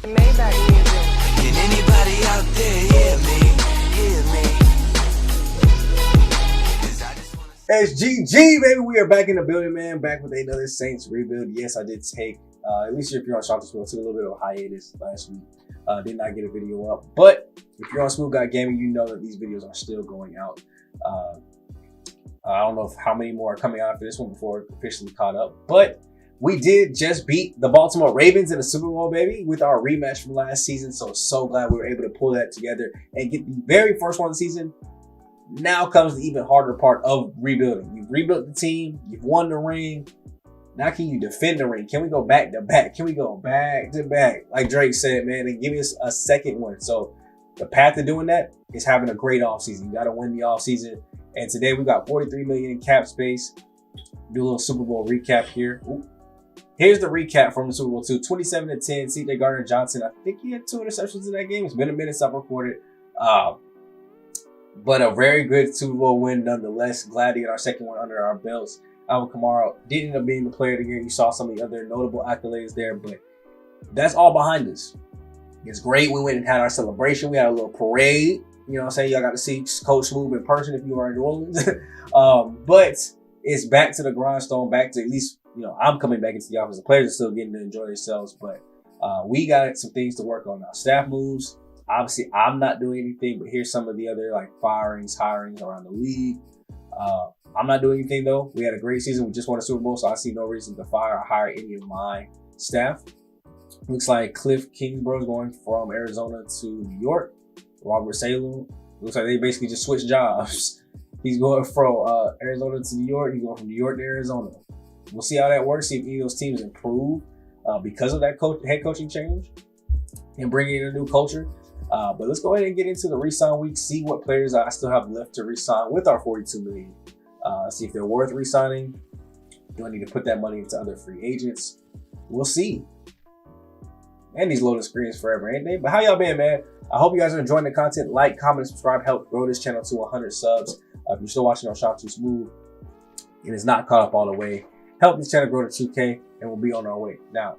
Maybach music. Can anybody out there hear me? SGG, baby, we are back in the building, man. Back with another Saints rebuild. Yes, I did take, at least if you're on Chapter, took a little bit of a hiatus last week. Did not get a video up. But if you're on SmooveGotGame, you know that these videos are still going out. I don't know how many more are coming out after this one before it officially caught up. But we did just beat the Baltimore Ravens in the Super Bowl, baby, with our rematch from last season. So glad we were able to pull that together and get the very first one of the season. Now comes the even harder part of rebuilding. You've rebuilt the team. You've won the ring. Now can you defend the ring? Can we go back to back? Can we go back to back? Like Drake said, man, and give us a second one. So the path to doing that is having a great offseason. You got to win the offseason. And today we got $43 million in cap space. Do a little Super Bowl recap here. Ooh. Here's the recap from the Super Bowl 2. 27-10, CJ Gardner-Johnson. I think he had 2 interceptions in that game. It's been a minute since I've recorded. But a very good Super Bowl win nonetheless. Glad to get our second one under our belts. Alvin Kamara didn't end up being the player of the year. You saw some of the other notable accolades there, but that's all behind us. It's great. We went and had our celebration. We had a little parade. You know what I'm saying? Y'all got to see Coach Smooth in person if you are in New Orleans. But it's back to the grindstone, back to at least, you know, I'm coming back into the office. The players are still getting to enjoy themselves, but we got some things to work on now. Staff moves. Obviously, I'm not doing anything, but here's some of the other like hirings around the league. I'm not doing anything though. We had a great season. We just won a Super Bowl, so I see no reason to fire or hire any of my staff. Looks like Cliff Kingsborough is going from Arizona to New York. Robert Salem. Looks like they basically just switched jobs. He's going from Arizona to New York. He's going from New York to Arizona. We'll see how that works. See if any of those teams improve because of that head coaching change and bringing in a new culture. But let's go ahead and get into the re-sign week. See what players I still have left to re-sign with our $42 million. See if they're worth re-signing. Do I need to put that money into other free agents? We'll see. And these loading screens forever, ain't they? But how y'all been, man? I hope you guys are enjoying the content. Like, comment, and subscribe. Help grow this channel to 100 subs. If you're still watching on Shop Too Smooth and it's not caught up all the way, help this channel grow to 2K and we'll be on our way. Now,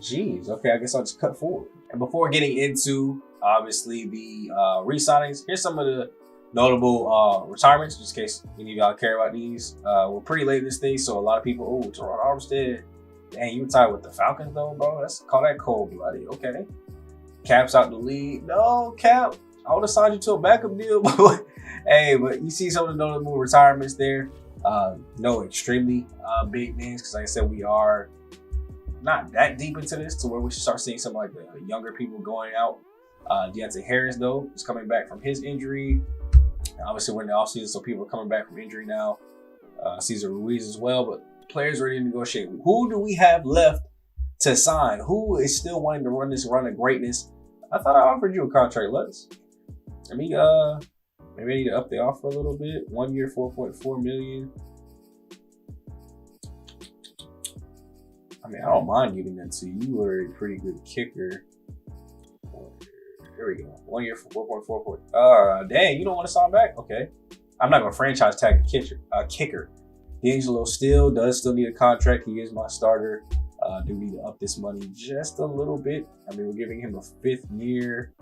geez, okay, I guess I'll just cut forward. And before getting into, obviously, the re-signings, here's some of the notable retirements, just in case any of y'all care about these. We're pretty late in this thing, so a lot of people, oh, Teron Armstead. Dang, you retired with the Falcons though, bro? Let's call that cold-blooded, okay. Cap's out the league. No, Cap, I would have signed you to a backup deal, but hey, but you see some of the notable retirements there. No extremely big names, because like I said, we are not that deep into this to where we should start seeing some like the younger people going out. Deontay Harris, though, is coming back from his injury. Obviously, we're in the offseason, so people are coming back from injury now. Cesar Ruiz as well, but players ready to negotiate. Who do we have left to sign? Who is still wanting to run this run of greatness? I thought I offered you a contract. Let me, maybe I need to up the offer a little bit. 1 year, $4.4 million. I mean, I don't mind giving that to you. You are a pretty good kicker. There we go. 1 year for 4.4. Dang, you don't want to sign back? Okay. I'm not going to franchise tag a kicker. D'Angelo does still need a contract. He is my starter. Do need to up this money just a little bit. I mean, we're giving him a 5th year.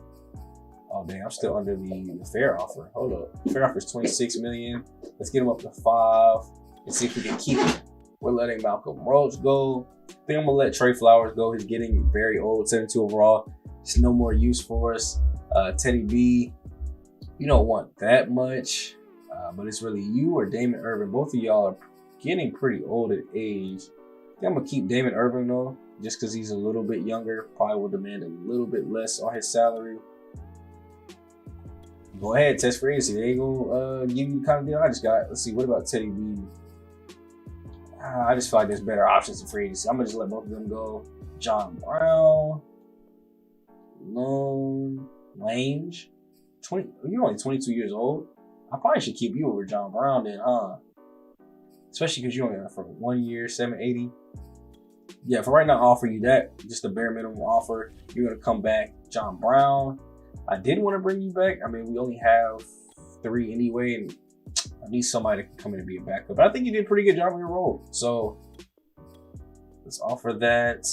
Oh, dang, I'm still under the fair offer. Hold up. Fair offer is $26 million. Let's get him up to 5 and see if we can keep him. We're letting Malcolm Roach go. I think I'm going to let Trey Flowers go. He's getting very old, 72 overall. It's no more use for us. Teddy B, you don't want that much, but it's really you or Damian Irving. Both of y'all are getting pretty old at age. I think I'm going to keep Damian Irving, though, just because he's a little bit younger. Probably will demand a little bit less on his salary. Go ahead, test free agency. They ain't going to give you the kind of deal I just got. Let's see, what about Teddy B? I just feel like there's better options in free agency. I'm going to just let both of them go. John Brown. Lange, you're only 22 years old. I probably should keep you over John Brown then, huh? Especially because you only got for 1 year, $780. Yeah, for right now, I'll offer you that. Just a bare minimum offer. You're gonna come back. John Brown, I did want to bring you back. I mean, we only have 3 anyway, and I need somebody to come in and be a backup. But I think you did a pretty good job on your role. So Let's offer that.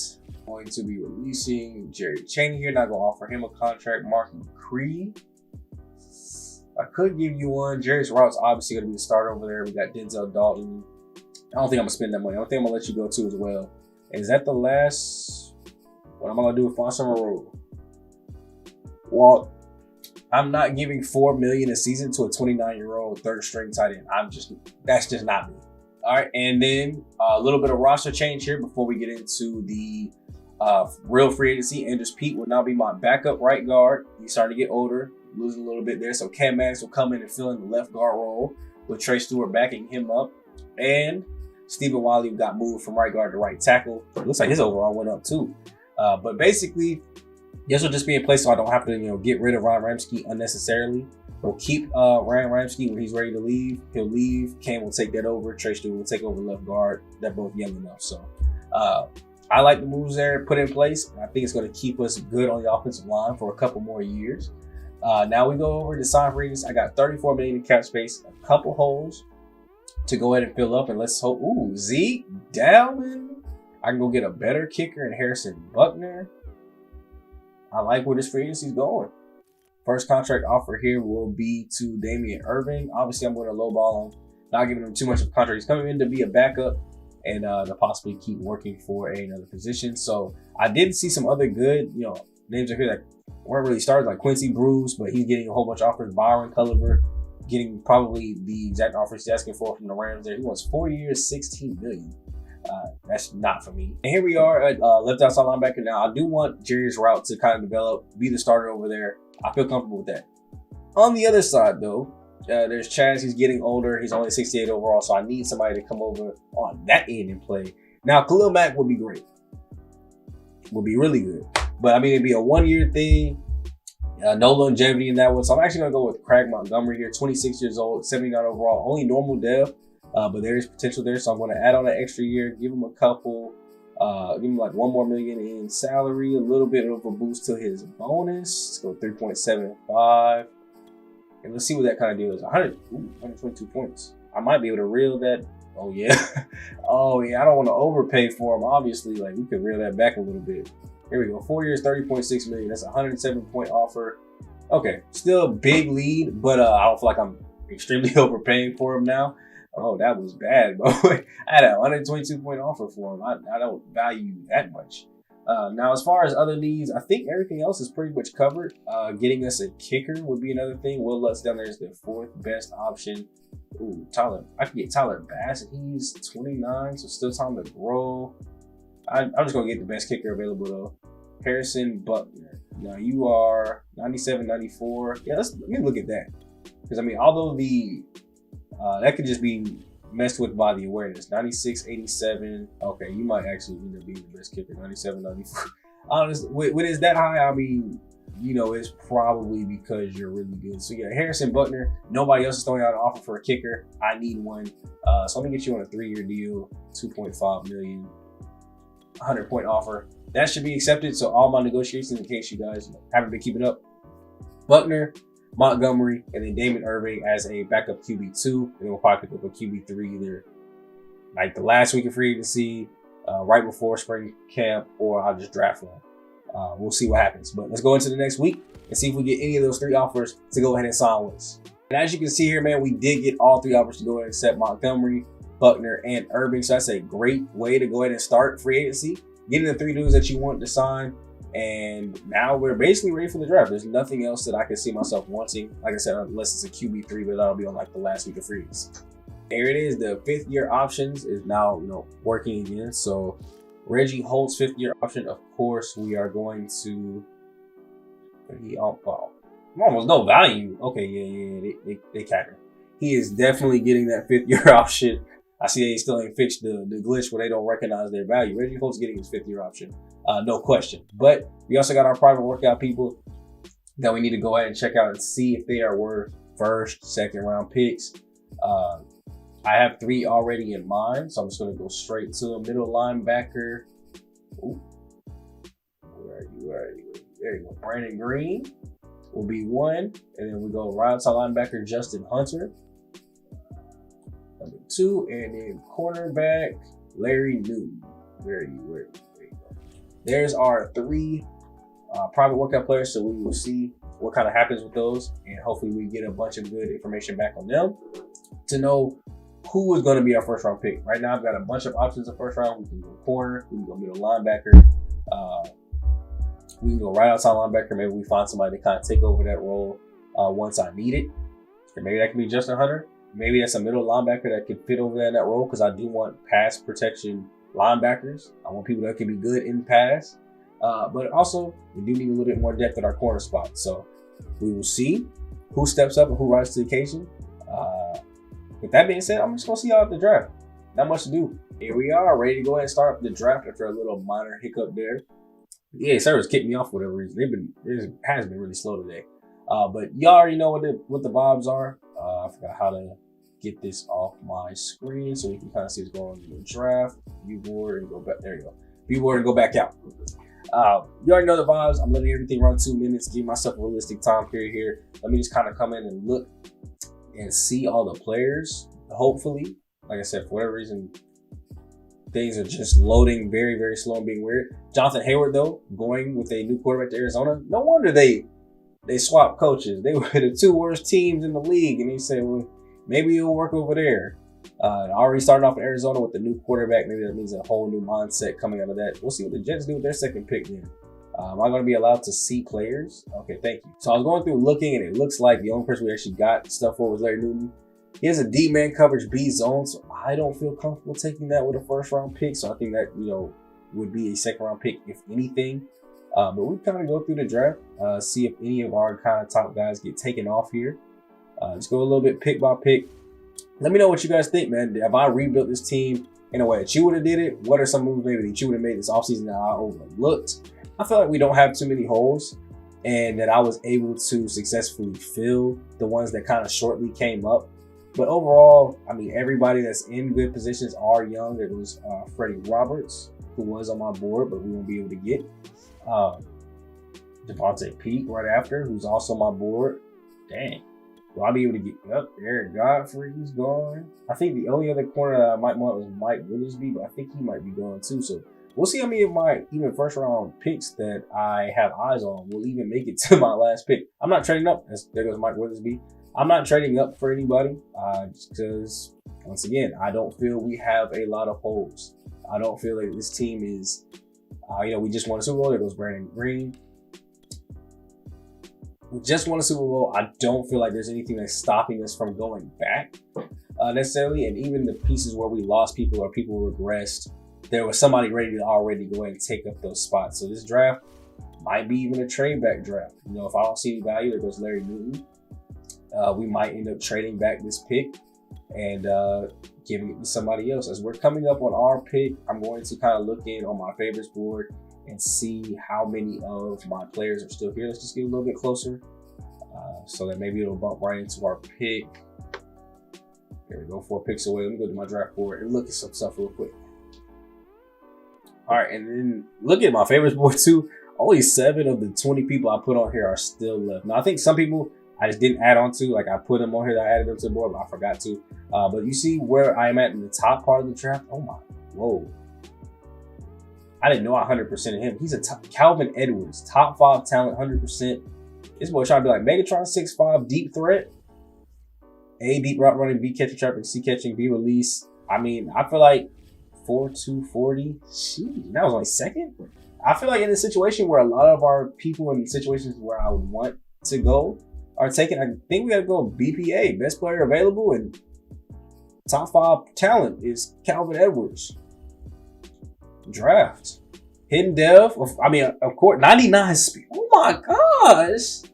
Going to be releasing Jerry Chaney here. Not gonna offer him a contract. Mark McCree. I could give you one. Jerry's Route's obviously gonna be the starter over there. We got Denzel Dalton. I don't think I'm gonna spend that money. I don't think I'm gonna let you go too as well. Is that the last? What am I gonna do with Fonson Rule? Well, I'm not giving $4 million a season to a 29-year-old third string tight end. That's just not me. All right, and then a little bit of roster change here before we get into the real free agency. Andrews Pete will now be my backup right guard. He's starting to get older, losing a little bit there. So Cam Maddox will come in and fill in the left guard role with Trey Stewart backing him up. And Stephen Wiley got moved from right guard to right tackle. It looks like his overall went up too. But basically, this will just be in place so I don't have to, get rid of Ron Ramsky unnecessarily. We'll keep Ron Ramsky when he's ready to leave. He'll leave. Cam will take that over. Trey Stewart will take over left guard. They're both young enough. So I like the moves there put in place. I think it's going to keep us good on the offensive line for a couple more years. Now we go over to sign free agents. I got $34 million in cap space, a couple holes to go ahead and fill up. And let's hope, Zeke Dalman. I can go get a better kicker in Harrison Buckner. I like where this free agency is going. First contract offer here will be to Damian Irving. Obviously, I'm going to lowball him, not giving him too much of a contract. He's coming in to be a backup and to possibly keep working for another position. So I did see some other good, names up here that weren't really started, like Quincy Bruce, but he's getting a whole bunch of offers. Byron Culliver getting probably the exact offer he's asking for from the Rams there. He wants 4 years, $16 million. That's not for me. And here we are at left outside linebacker. Now, I do want Jerry's route to kind of develop, be the starter over there. I feel comfortable with that. On the other side, though, there's Chaz. He's getting older. He's only 68 overall, so I need somebody to come over on that end and play. Now, Khalil Mack would be great. Would be really good. But, I mean, it'd be a one-year thing. No longevity in that one. So I'm actually going to go with Craig Montgomery here. 26 years old, 79 overall. Only normal dev. But there is potential there, so I'm going to add on an extra year, give him a couple, give him like $1 more million in salary, a little bit of a boost to his bonus. Let's go 3.75, and let's see what that kind of deal is. 122 points. I might be able to reel that. Oh yeah, oh yeah. I don't want to overpay for him. Obviously, like we could reel that back a little bit. Here we go. 4 years, 30.6 million. That's a 107-point offer. Okay, still a big lead, but I don't feel like I'm extremely overpaying for him now. Oh, that was bad, bro. I had a 122-point offer for him. I don't value that much. Now, as far as other needs, I think everything else is pretty much covered. Getting us a kicker would be another thing. Will Lutz down there is the fourth best option. Ooh, Tyler. I can get Tyler Bass, and he's 29, so still time to grow. I'm just going to get the best kicker available, though. Harrison Buckner. Now, you are 97, 94. Yeah, let me look at that. Because, I mean, although that could just be messed with by the awareness. 96, 87. Okay, you might actually end up being the best kicker. 97, 94. Honestly, when it's that high, I mean, it's probably because you're really good. So yeah, Harrison Buckner. Nobody else is throwing out an offer for a kicker. I need one. So let me get you on a 3-year deal. 2.5 million. 100-point offer. That should be accepted. So all my negotiations, in case you guys haven't been keeping up, Buckner, Montgomery, and then Damian Irving as a backup QB2. And then we'll probably pick up a QB3 either like the last week of free agency, right before spring camp, or I'll just draft one. We'll see what happens. But let's go into the next week and see if we get any of those 3 offers to go ahead and sign with us. And as you can see here, man, we did get all 3 offers to go ahead and accept: Montgomery, Buckner, and Irving. So that's a great way to go ahead and start free agency. Getting the 3 dudes that you want to sign. And now we're basically ready for the draft. There's nothing else that I can see myself wanting. Like I said, unless it's a QB3, but that'll be on like the last week of free agency. Here it is. The 5th-year options is now, working again. So Reggie Holt's 5th-year option. Of course, we are going to. Almost no value. Okay, yeah. They capping. He is definitely getting that 5th-year option. I see they still ain't fixed the glitch where they don't recognize their value. Reggie Holt's getting his 5th-year option. No question. But we also got our private workout people that we need to go ahead and check out and see if they are worth 1st, 2nd round picks. I have 3 already in mind, so I'm just going to go straight to a middle linebacker. Ooh. Where are you? There you go. Brandon Green will be 1. And then we go right outside linebacker Justin Hunter. Number 2. And then cornerback Larry Newton. Where are you? Where you go? There's our 3 private workout players, so we will see what kind of happens with those, and hopefully we get a bunch of good information back on them to know who is going to be our first round pick. Right now, I've got a bunch of options in first round. We can go corner, we can go middle linebacker, we can go right outside linebacker. Maybe we find somebody to kind of take over that role once I need it. And maybe that can be Justin Hunter. Maybe that's a middle linebacker that can fit over there in that role, because I do want pass protection linebackers. I want people that can be good in pass. But also, we do need a little bit more depth at our corner spot. So we will see who steps up and who rises to the occasion. With that being said, I'm just going to see y'all at the draft. Not much to do. Here we are, ready to go ahead and start the draft after a little minor hiccup there. Yeah, servers kicked me off for whatever reason. It has been really slow today. But y'all already know what the vibes are. I forgot how to get this off my screen so we can kind of see what's going on in the draft. View board and go back. There you go. View board and go back out. You already know the vibes. I'm letting everything run 2 minutes. Give myself a realistic time period here. Let me just kind of come in and look and see all the players. Hopefully, like I said, for whatever reason, things are just loading very, very slow and being weird. Jonathan Hayward, though, going with a new quarterback to Arizona. No wonder they swapped coaches. They were the 2 worst teams in the league, and he said, well, maybe it'll work over there. Already starting off in Arizona with the new quarterback. Maybe that means a whole new mindset coming out of that. We'll see what the Jets do with their second pick then. Am I going to be allowed to see players? Okay, thank you. So I was going through looking, and it looks like the only person we actually got stuff for was Larry Newton. He has a D-man coverage B zone, so I don't feel comfortable taking that with a first-round pick. So I think that, would be a second-round pick, if anything. But we kind of go through the draft, see if any of our kind of top guys get taken off here. Let's go a little bit pick by pick. Let me know what you guys think, man. Have I rebuilt this team in a way that you would have did it? What are some moves maybe that you would have made this offseason that I overlooked? I feel like we don't have too many holes, and that I was able to successfully fill the ones that kind of shortly came up. But overall, I mean, everybody that's in good positions are young. There was Freddie Roberts, who was on my board, but we won't be able to get. Devontae Peake right after, who's also on my board. Dang. Will I be able to get up? Eric Godfrey's gone. I think the only other corner that I might want was Mike Witherspoon, but I think he might be gone too. So we'll see how many of my even first round picks that I have eyes on will even make it to my last pick. I'm not trading up. There goes Mike Witherspoon. I'm not trading up for anybody because, once again, I don't feel we have a lot of holes. I don't feel like this team is, we just won a Super Bowl. There goes Brandon Green. We just won a Super Bowl. I don't feel like there's anything that's stopping us from going back necessarily. And even the pieces where we lost people or people regressed, there was somebody ready to already go ahead and take up those spots. So this draft might be even a trade back draft. If I don't see any value, there goes Larry Newton. We might end up trading back this pick and giving it to somebody else. As we're coming up on our pick, I'm going to kind of look in on my favorites board and see how many of my players are still here. Let's just get a little bit closer so that maybe it'll bump right into our pick. There we go, 4 picks away. Let me go to my draft board and look at some stuff real quick. All right, and then look at my favorites board too. Only 7 of the 20 people I put on here are still left. Now, I think some people I just didn't add on to. Like, I put them on here that I added them to the board, but I forgot to. But you see where I am at in the top part of the draft? Oh my, whoa. I didn't know 100% of him. He's a Calvin Edwards, top 5 talent, 100%. This boy trying to be like Megatron 6'5", deep threat. A, deep route running, B, catching, trapping, C, catching, B, release. I mean, I feel like 4'2", 40. Jeez, that was only second. I feel like in a situation where a lot of our people in situations where I would want to go are taken, I think we got to go BPA, best player available, and top 5 talent is Calvin Edwards. Draft. Hidden Dev, of course, 99 speed. Oh my gosh.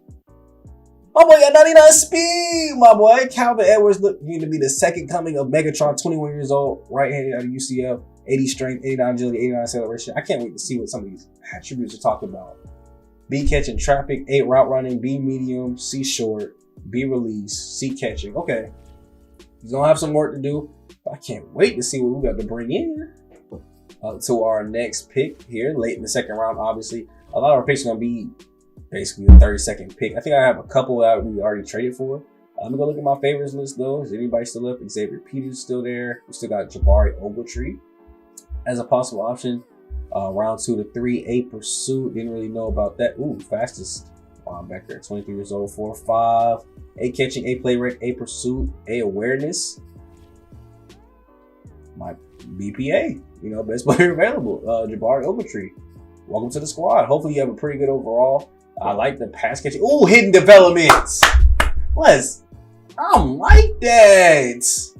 My boy got 99 speed, my boy. Calvin Edwards looking to be the second coming of Megatron, 21 years old, right-handed out of UCF, 80 strength, 89 agility, 89 acceleration. I can't wait to see what some of these attributes are talking about. B, catching traffic, 8 route running, B, medium, C, short, B, release, C, catching. Okay. He's going to have some work to do. But I can't wait to see what we got to bring in. To our next pick here, late in the second round, obviously. A lot of our picks are going to be basically the 32nd pick. I think I have a couple that we already traded for. Let me go look at my favorites list, though. Is anybody still up? Xavier Peters still there. We still got Jabari Ogletree as a possible option. Round 2 to 3, A pursuit. Didn't really know about that. Ooh, fastest linebacker at 23 years old, 4.5. A catching, A play rec, A pursuit, A awareness. My BPA, you know, best player available. Jabari Ogletree. Welcome to the squad. Hopefully you have a pretty good overall. I like the pass catching. Ooh, hidden developments. I like that.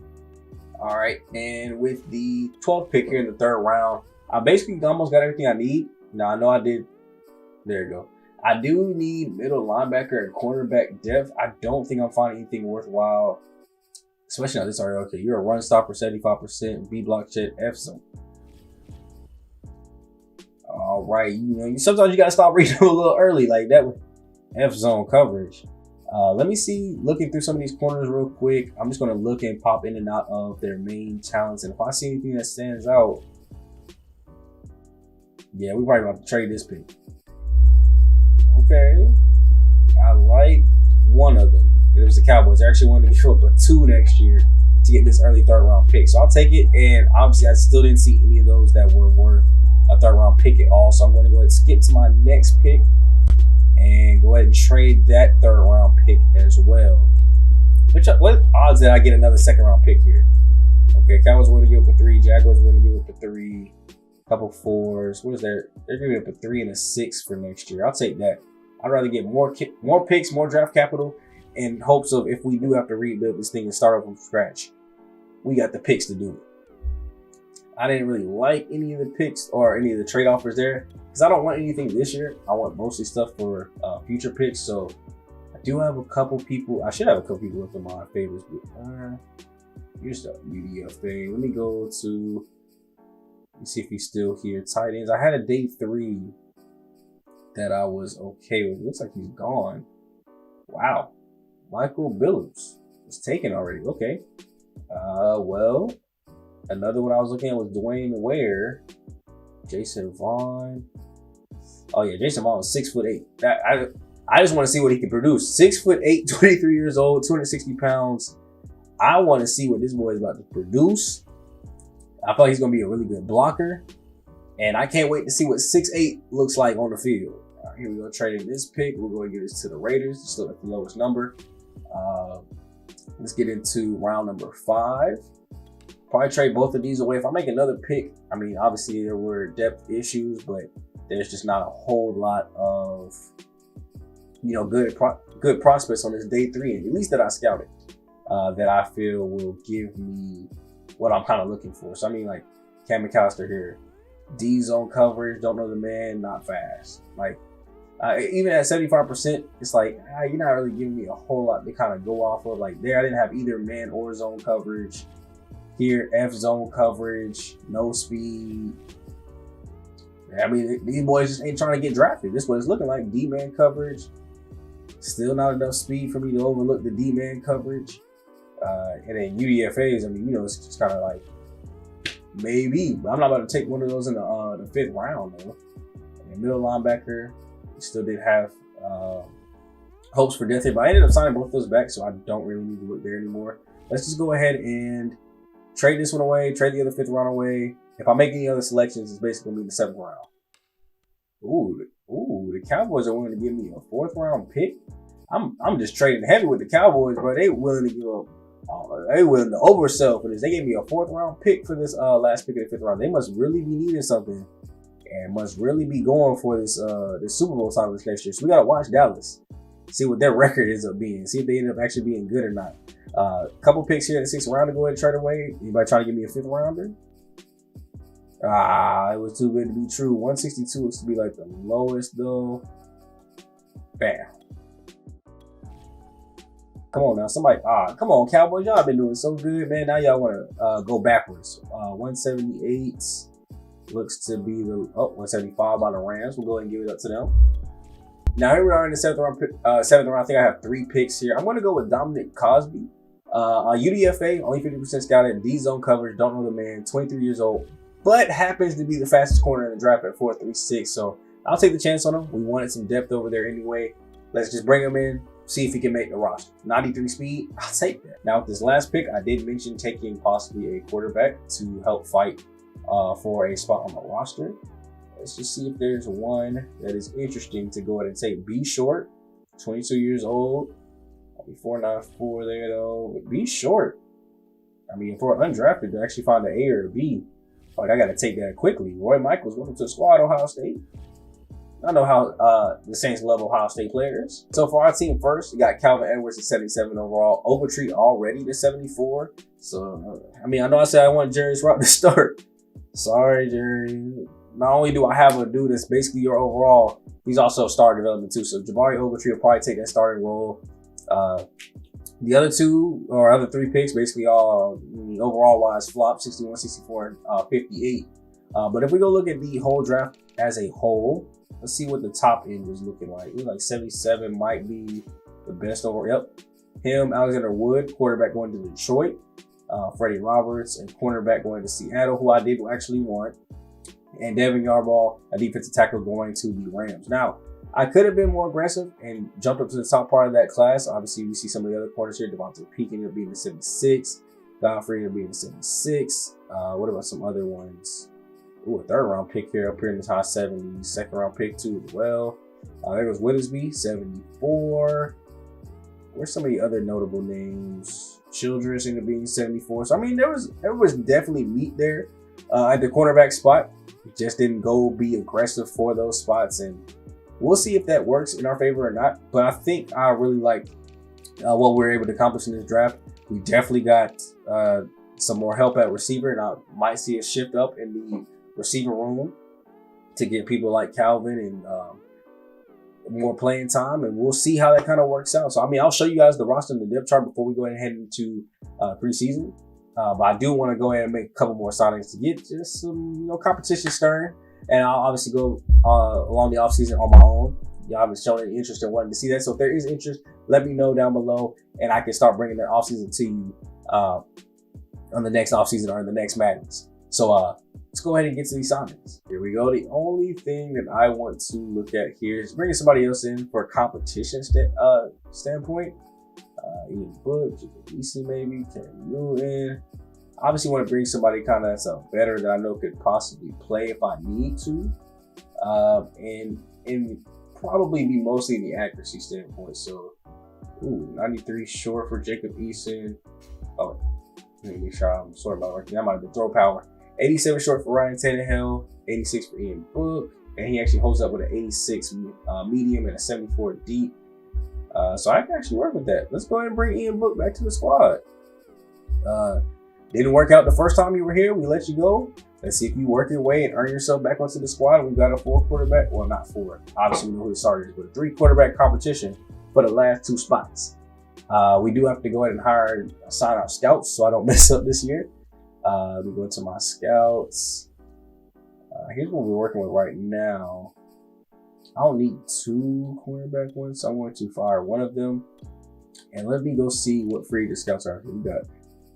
All right, and with the 12th pick here in the 3rd round, I basically almost got everything I need. Now, I know I did. There you go. I do need middle linebacker and cornerback depth. I don't think I'm finding anything worthwhile, especially on this area. Okay, you're a run stopper, 75%, B block check, F zone. All right, you know, sometimes you gotta stop reading a little early like that. F zone coverage. Let me see, looking through some of these corners real quick. I'm just gonna look and pop in and out of their main talents, and if I see anything that stands out, yeah, we probably about to trade this pick. Okay, I like one of them. It was the Cowboys. They actually wanted to give up a 2 next year to get this early 3rd round pick, so I'll take it. And obviously, I still didn't see any of those that were worth a 3rd round pick at all. So I'm going to go ahead and skip to my next pick and go ahead and trade that 3rd round pick as well. What odds that I get another 2nd round pick here? Okay, Cowboys want to give up a 3. Jaguars want to give up a 3. Couple 4s. What is there? They're giving up a 3 and a 6 for next year. I'll take that. I'd rather get more picks, more draft capital, in hopes of if we do have to rebuild this thing and start over from scratch, we got the picks to do it. I didn't really like any of the picks or any of the trade offers there because I don't want anything this year. I want mostly stuff for future picks. So I do have a couple people. I should have a couple people with my favorites. But here's the UDFA. Let me go to. Let's see if he's still here. Tight ends. I had a day 3 that I was okay with. Looks like he's gone. Wow. Michael Billups was taken already. Okay. Well, another one I was looking at was Dwayne Ware. Jason Vaughn. Oh yeah, Jason Vaughn was 6'8". I just want to see what he can produce. 6'8", 23 years old, 260 pounds. I want to see what this boy is about to produce. I feel like he's going to be a really good blocker. And I can't wait to see what 6'8" looks like on the field. All right, here we go, trading this pick. We're going to give this to the Raiders. Still at the lowest number. Let's get into round number 5. Probably trade both of these away. If I make another pick, I mean, obviously there were depth issues, but there's just not a whole lot of, you know, good prospects on this day 3, at least that I scouted, that I feel will give me what I'm kind of looking for. So I mean, like Cam McAllister here, D zone coverage, don't know the man, not fast. Like even at 75%, it's like you're not really giving me a whole lot to kind of go off of. Like there, I didn't have either man or zone coverage. Here, F zone coverage, no speed. I mean, these boys just ain't trying to get drafted. This is what it's looking like. D man coverage, still not enough speed for me to overlook the D man coverage. And then UDFAs, I mean, you know, it's just kind of like maybe, but I'm not about to take one of those in the 5th round though. And middle linebacker, we still did have hopes for depth here, but I ended up signing both those back, so I don't really need to look there anymore. Let's just go ahead and trade this one away, trade the other 5th round away. If I make any other selections, it's basically gonna be the 7th round. Ooh, the Cowboys are willing to give me a 4th round pick. I'm just trading heavy with the Cowboys, bro. They willing to give up. They willing to oversell for this. They gave me a 4th round pick for this last pick of the 5th round. They must really be needing something and must really be going for this this Super Bowl title this next year. So we gotta watch Dallas, see what their record ends up being, see if they end up actually being good or not. Couple picks here in the 6th round to go ahead and trade away. Anybody trying to give me a 5th rounder? It was too good to be true. 162 looks to be like the lowest though. Bam. Come on now, somebody. Come on, Cowboys. Y'all been doing so good, man. Now y'all want to go backwards. 178 looks to be the 175 by the Rams. We'll go ahead and give it up to them. Now here we are in the 7th round. I think I have 3 picks here. I'm going to go with Dominic Cosby. UDFA, only 50% scouted. D zone coverage. Don't know the man. 23 years old, but happens to be the fastest corner in the draft at 4.36. So I'll take the chance on him. We wanted some depth over there anyway. Let's just bring him in. See if he can make the roster. 93 speed, I'll take that. Now with this last pick, I did mention taking possibly a quarterback to help fight for a spot on the roster. Let's just see if there's one that is interesting to go ahead and take. B Short, 22 years old. I'll be 494 there though. But B Short, I mean, for an undrafted to actually find an A or a B, like I got to take that quickly. Roy Michaels, welcome to the squad, Ohio State. I know how the Saints love Ohio State players. So for our team first, we got Calvin Edwards at 77 overall. Ogletree already to 74. So, I mean, I know I said I want Jerry's route to start. Sorry, Jerry. Not only do I have a dude that's basically your overall, he's also star development too. So Jabari Ogletree will probably take that starting role. The other two or other three picks, basically all overall wise flop, 61, 64, and 58. But if we go look at the whole draft as a whole, let's see what the top end is looking like. It was like 77 might be the best over. Yep. Him, Alexander Wood, quarterback going to Detroit. Freddie Roberts, and cornerback going to Seattle, who I did actually want. And Devin Yarbrough, a defensive tackle, going to the Rams. Now, I could have been more aggressive and jumped up to the top part of that class. Obviously, we see some of the other corners here. Devontae Peake ended up being the 76. Godfrey ended up being the 76. What about some other ones? Ooh, a third round pick here up here in the high 70s. Second round pick too as well. There goes Withersby, 74. Where's some of the other notable names? Childress ended up being 74. So I mean, there was definitely meat there at the cornerback spot. Just didn't go be aggressive for those spots, and we'll see if that works in our favor or not. But I think I really like what we were able to accomplish in this draft. We definitely got some more help at receiver, and I might see a shift up in the receiver room to get people like Calvin and more playing time, and we'll see how that kind of works out. So I mean, I'll show you guys the roster and the depth chart before we go ahead and head into preseason. But I do want to go ahead and make a couple more signings to get just some competition stirring, and I'll obviously go along the offseason on my own. Y'all haven't shown any interest in wanting to see that, so if there is interest, let me know down below, and I can start bringing that offseason to you on the next offseason or in the next Maddens. So let's go ahead and get to these signings. Here we go. The only thing that I want to look at here is bringing somebody else in for a competition standpoint. Ian Book, Jacob maybe, Cam Newton. Obviously want to bring somebody kind of that's a better that I know could possibly play if I need to. And probably be mostly in the accuracy standpoint. So, 93 short for Jacob Eason. Oh, let me make sure I'm sorry about that. That might have been throw power. 87 short for Ryan Tannehill. 86 for Ian Book. And he actually holds up with an 86 medium and a 74 deep. So I can actually work with that. Let's go ahead and bring Ian Book back to the squad. Didn't work out the first time you were here. We let you go. Let's see if you work your way and earn yourself back onto the squad. We've got a 4 quarterback. Well, not 4. Obviously, we know who the starter is, but a 3 quarterback competition for the last 2 spots. We do have to go ahead and sign our scouts so I don't mess up this year. Let me go into my scouts. Here's what we're working with right now. I don't need 2 cornerback ones, so I'm going to fire one of them. And let me go see what free the scouts are. We got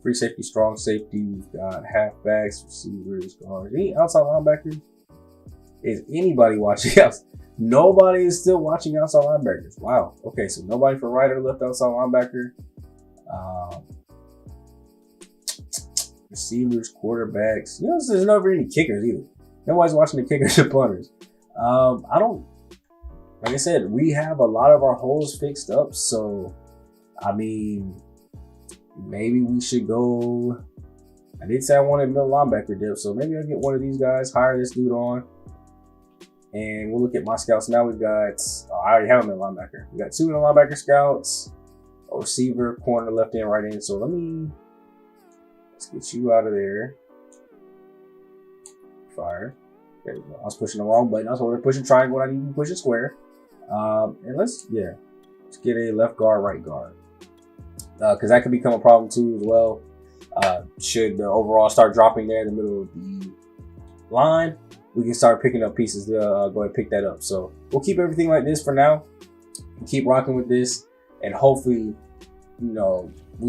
free safety, strong safety. We've got halfbacks, receivers, guards. Any outside linebackers? Is anybody watching out? Nobody is still watching outside linebackers. Wow. Okay, so nobody for right or left outside linebacker. Receivers, quarterbacks. There's never any kickers either. Nobody's watching the kickers or punters. Like I said, we have a lot of our holes fixed up. So, I mean, maybe we should go. I did say I wanted middle linebacker depth, so maybe I'll get one of these guys, hire this dude on, and we'll look at my scouts. Now we've got, I already have a middle linebacker. We got 2 middle linebacker scouts, a receiver, corner, left end, right end. So let's get you out of there. Fire. There we go. I was pushing the wrong button. That's why we're pushing triangle. I need to be pushing square. And let's get a left guard, right guard. Because that could become a problem too as well. Should the overall start dropping there in the middle of the line, we can start picking up pieces to go ahead and pick that up. So we'll keep everything like this for now. Keep rocking with this, and hopefully, we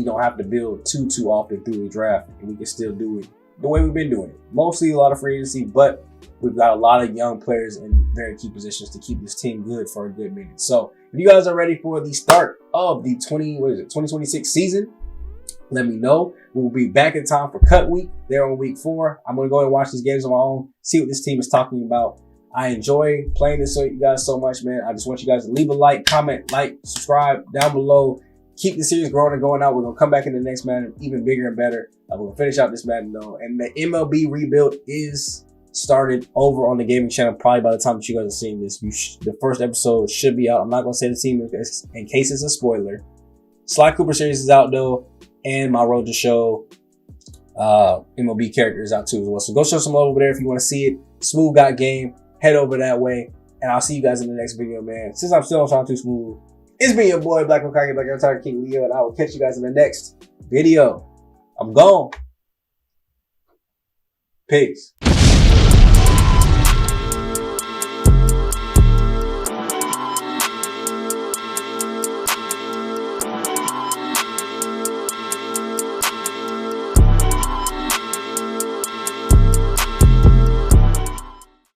don't have to build too often through the draft, and we can still do it the way we've been doing it. Mostly a lot of free agency, but we've got a lot of young players in very key positions to keep this team good for a good minute. So if you guys are ready for the start of the 2026 season, let me know. We'll be back in time for cut week. There on week 4. I'm going to go and watch these games on my own, see what this team is talking about. I enjoy playing this with you guys so much, man. I just want you guys to leave a like, comment, subscribe down below. Keep the series growing and going out. We're going to come back in the next Madden even bigger and better. We're going to finish out this Madden, though. And the MLB rebuild is started over on the gaming channel probably by the time that you guys are seeing this. The first episode should be out. I'm not going to say the team in case it's a spoiler. Sly Cooper series is out, though. And my Road to Show MLB character is out, too, as well. So go show some love over there if you want to see it. SmooveGotGame. Head over that way. And I'll see you guys in the next video, man. Since I'm still on Sound Too Smooth, it's been your boy, Black Okage, Black Untitled King Leo, and I will catch you guys in the next video. I'm gone. Peace.